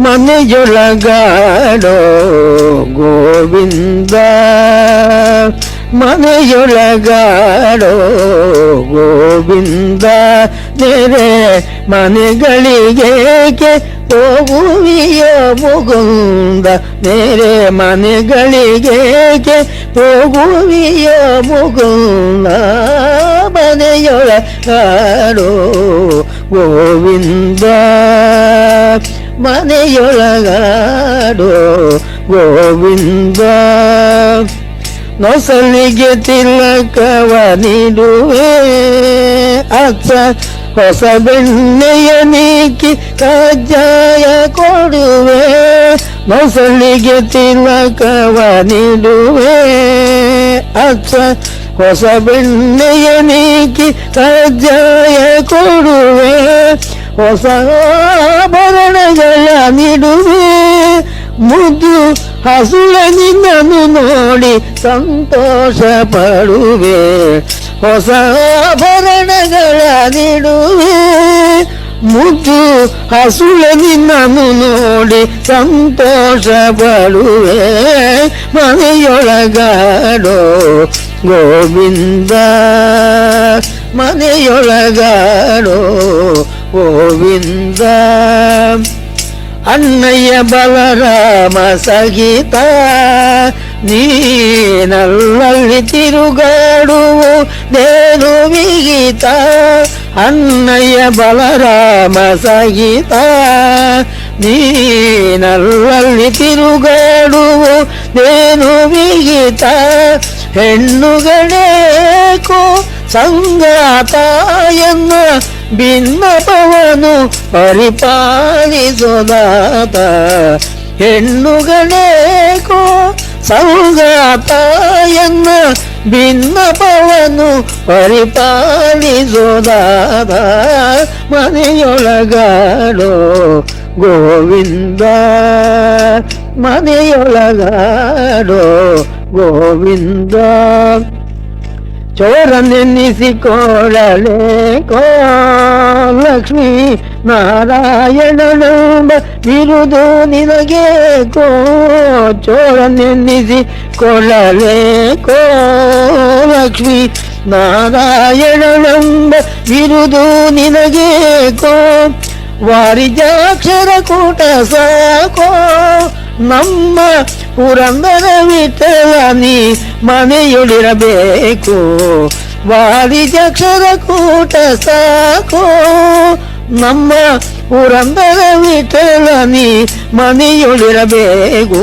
ಮನೆಯೊಳಗಾಡೋ ಗೋವಿಂದ ಮನೆಯೊಳಗಾಡೋ ಗೋವಿಂದ ನೆರೆ ಮನೆಗಳಿಗೇಕೆ ಹೋಗುವಿಯ ಮುಗುಂದ ನೆರೆ ಮನೆಗಳಿಗೇಕೆ ಹೋಗುವಿಯ ಮುಗುಂದ ಮನೆಯೊಳಗಾಡೋ ಗೋವಿಂದ ಮನೆಯೊಳಗಾಡೋ ಗೋವಿಂದ ನೊಸಲಿಗೆ ತಿಲಕವ ನೀಡುವೆ ಅಚ್ಚ ಹೊಸ ಬೆಣ್ಣೆಯ ನೀಕಿ ಕಜ್ಜಾಯ ಕೊಡುವೆ ನೊಸಲಿಗೆ ತಿಲಕವ ನೀಡುವೆ ಅಚ್ಚ ಹೊಸ ಬೆಣ್ಣೆಯ ನೀಕಿ ಕಜ್ಜಾಯ ಕೊಡುವೆ ಹೊಸ ಆಭರಣಗಳ ನೀಡುವೆ ಮುದ್ದು ಹಸುಳ ನಿನ್ನನ್ನು ನೋಡಿ ಸಂತೋಷ ಪಡುವೆ ಹೊಸ ಆಭರಣಗಳ ನೀಡುವೆ ಮುದ್ದು ಹಸುಳ ನಿನ್ನನ್ನು ನೋಡಿ ಸಂತೋಷ ಪಡುವೆ ಮನೆಯೊಳಗಾಡೋ ಗೋವಿಂದ ಮನೆಯೊಳಗಾಡೋ ಗೋವಿಂದ ಅಣ್ಣಯ್ಯ ಬಲರಾಮ ಸಹಿತ ನೀನಲ್ಲಲ್ಲಿ ತಿರುಗಾಡುವುದೇನು ವಿಹಿತ ಅಣ್ಣಯ್ಯ ಬಲರಾಮ ಸಹಿತ ನೀನಲ್ಲಲ್ಲಿ ತಿರುಗಾಡುವುದೇನು ವಿಹಿತ ಹೆಣ್ಣುಗಳೇಕೋ ಸಂಗಾತ ಎನ್ನ ಭಿನ್ನಪವನು ಪರಿಪಾಲಿಸೋದಾತ ಹೆಣ್ಣುಗಳೇಕೋ ಸಂಗಾತ ಎನ್ನ ಭಿನ್ನಪವನು ಪರಿಪಾಲಿಸೋದಾತ ಮನೆಯೊಳಗಾಡೋ ಗೋವಿಂದ ಮನೆಯೊಳಗಾಡೋ ಗೋವಿಂದ ಚೋರನೆನ್ನಿಸಿಕೊಳ್ಳಲೆ ಕೋ ಲಕ್ಷ್ಮೀ ನಾರಾಯಣನೆಂಬ ಬಿರುದು ನಿನಗೆ ಕೋ ಚೋರನೆನ್ನಿಸಿಕೊಳ್ಳಲೆ ಕೋ ಲಕ್ಷ್ಮೀ ನಾರಾಯಣನೆಂಬ ಬಿರುದು ನಿನಗೆ ಕೋ ವಾರಿಜಾಕ್ಷರ ಕೂಟ ಸಾಕೋ ನಮ್ಮ ಪುರಂದರ ವಿಠಲ ನೀ ಮನೆಯೊಳಿರಬೇಕು ವಾರಿಜಾಕ್ಷರ ಕೂಟ ಸಾಕೋ ನಮ್ಮ ಪುರಂದರ ವಿಠಲ ನೀ ಮನೆಯೊಳಿರಬೇಕು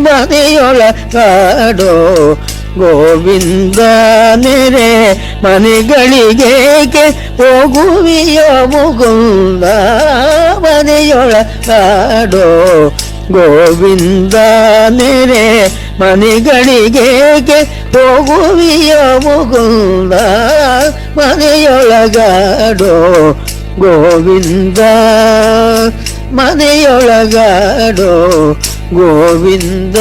ಮನೆಯೊಳಗಾಡೋ ಗೋವಿಂದ ನೆರೆ ಮನೆಗಳಿಗೇಕೆ ಹೋಗುವಿಯ ಮುಗುಂದ ಮನೆಯೊಳಗಾಡೋ ಗೋವಿಂದ ನೆರೆ ಮನೆಗಳಿಗೇಕೆ ಹೋಗುವಿಯ ಮುಗುಂದ ಮನೆಯೊಳಗಾಡೋ ಗೋವಿಂದ ಮನೆಯೊಳಗಾಡೋ ಗೋವಿಂದ